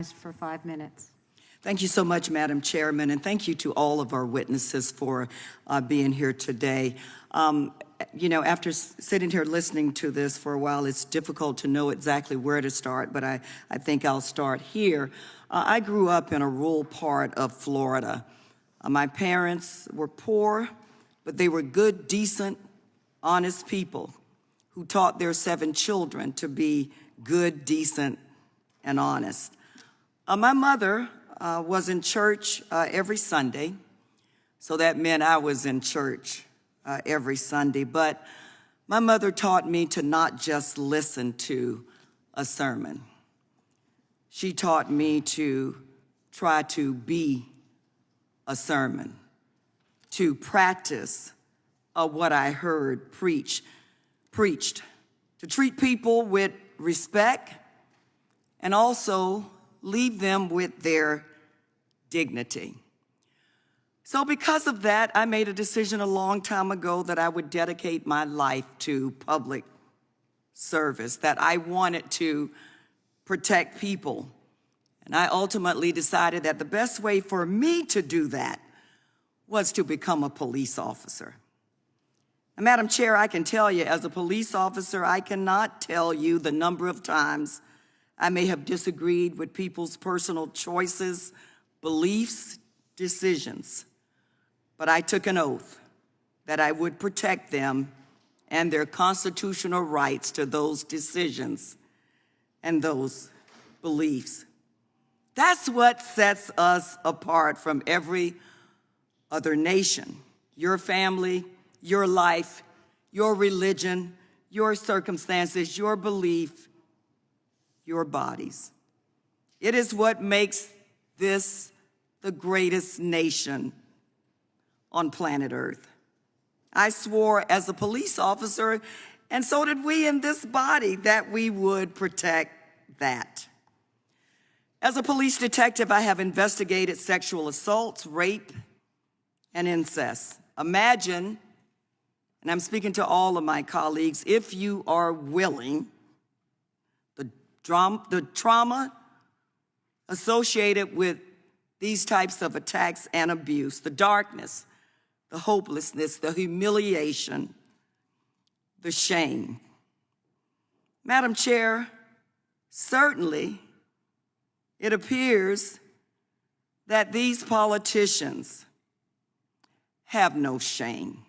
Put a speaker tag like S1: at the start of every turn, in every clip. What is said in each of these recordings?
S1: For 5 minutes.
S2: Thank you so much, Madam Chairman, and thank you to all of our witnesses for being here today. You know, after sitting here listening to this for a while, it's difficult to know exactly where to start, but I think I'll start here. I grew up in a rural part of Florida. My parents were poor, but they were good, decent, honest people who taught their 7 children to be good, decent, and honest. My mother was in church every Sunday, so that meant I was in church every Sunday. But my mother taught me to not just listen to a sermon. She taught me to try to be a sermon, to practice what I heard preached, to treat people with respect and also leave them with their dignity. So because of that, I made a decision a long time ago that I would dedicate my life to public service, that I wanted to protect people. And I ultimately decided that the best way for me to do that was to become a police officer. And Madam Chair, I can tell you, as a police officer, I cannot tell you the number of times I may have disagreed with people's personal choices, beliefs, decisions, but I took an oath that I would protect them and their constitutional rights to those decisions and those beliefs. That's what sets us apart from every other nation. Your family, your life, your religion, your circumstances, your belief, your bodies. It is what makes this the greatest nation on planet Earth. I swore as a police officer, and so did we in this body, that we would protect that. As a police detective, I have investigated sexual assaults, rape, and incest. Imagine, and I'm speaking to all of my colleagues, if you are willing, the trauma associated with these types of attacks and abuse, the darkness, the hopelessness, the humiliation, the shame. Madam Chair, certainly it appears that these politicians have no shame.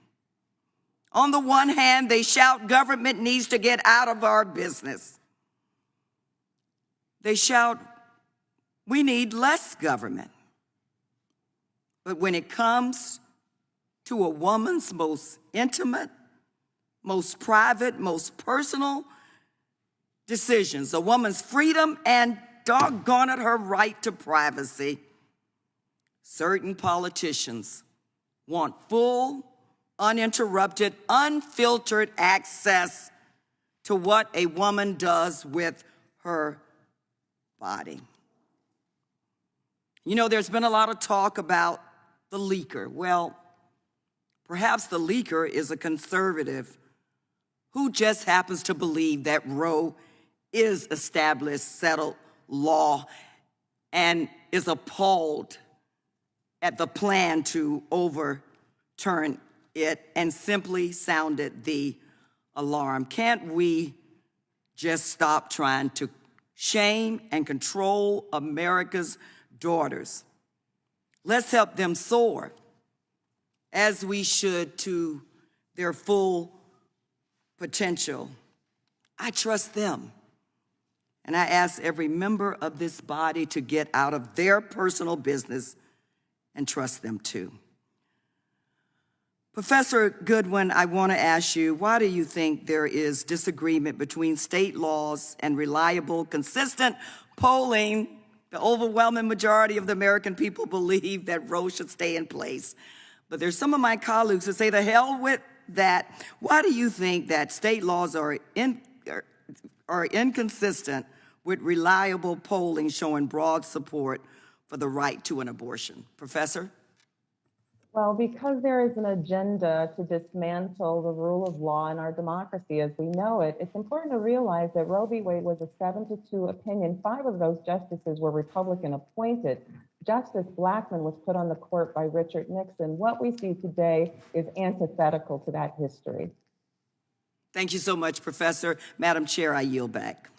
S2: On the one hand, they shout government needs to get out of our business. They shout, we need less government. But when it comes to a woman's most intimate, most private, most personal decisions, a woman's freedom and doggone it, her right to privacy, certain politicians want full, uninterrupted, unfiltered access to what a woman does with her body. You know, there's been a lot of talk about the leaker. Well, perhaps the leaker is a conservative who just happens to believe that Roe is established, settled law, and is appalled at the plan to overturn it and simply sounded the alarm. Can't we just stop trying to shame and control America's daughters? Let's help them soar, as we should, to their full potential. I trust them, and I ask every member of this body to get out of their personal business and trust them too. Professor Goodwin, I want to ask you, why do you think there is disagreement between state laws and reliable, consistent polling? The overwhelming majority of the American people believe that Roe should stay in place. But there's some of my colleagues who say, the hell with that. Why do you think that state laws are inconsistent with reliable polling showing broad support for the right to an abortion? Professor?
S1: Well, because there is an agenda to dismantle the rule of law in our democracy as we know it, it's important to realize that Roe v. Wade was a 7-2 opinion. 5 of those justices were Republican appointed. Justice Blackmun was put on the court by Richard Nixon. What we see today is antithetical to that history.
S2: Thank you so much, Professor. Madam Chair, I yield back.